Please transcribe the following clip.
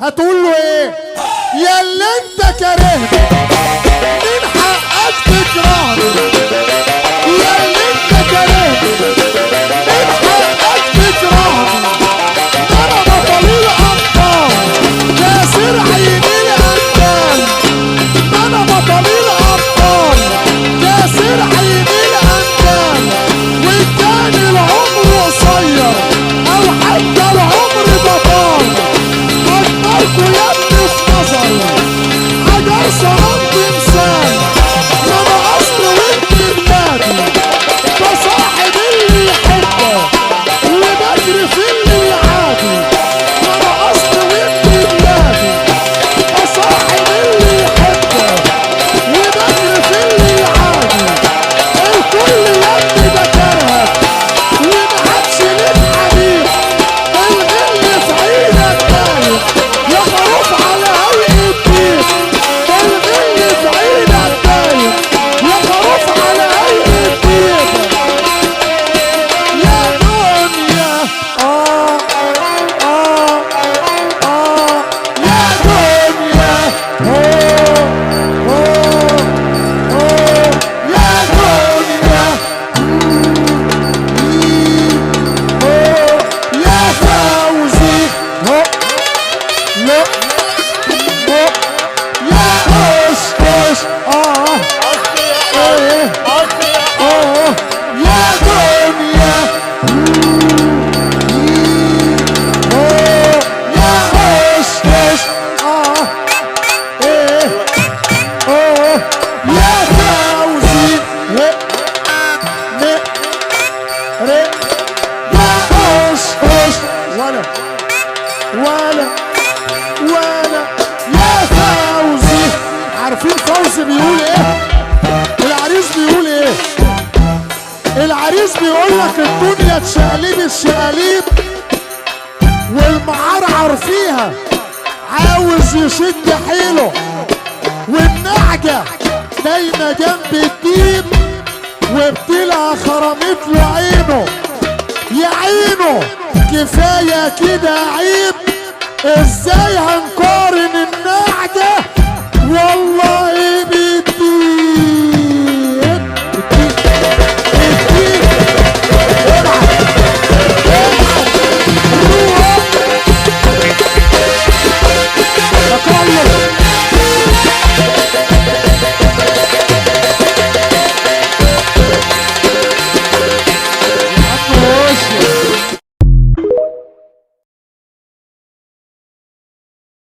هتقول له ايه؟ يا اللي انت كارهني من حقك تكرهني، يا اللي انت كارهني من حقك تكرهني، انا بطل الابطال كاسر عيني الانجال، انا بطل الابطال كاسر عيني الانجال، وان كان العمر قصير او حتى العمر بطال اكبركوا يا ابني في نظري حجر صنم تمثال، انا اصل وانت بلادي بصاحب اللي يحبه وبجري في اللي يعادي، انا اصل وانت بلادي بصاحب اللي يحبه وبجري في اللي يعادي، الكل يا ابني ده كرهك ومعادش ليك حبيب، الغل في عينك باين يا خروف على هيئة بيك، الغل في عينك باين يا خروف على هيئة بيك، يا دنيا يا دنيا يا دنيا يا فوزي لا يا قشقش ايه يا دنيا يا قشقش ايه يا فوزي يا قشقش ولا يا فوزي. عارفين فوزي بيقول ايه؟ العريس بيقول ايه؟ العريس بيقول لك الدنيا اتشقلب الشقاليب والمعرعر فيها عاوز يشد حيله، والنعجة نايمة جنب الديب وبتلها خرمت له عينه، يا عينه كفاية كده عيب، ازاي هنكون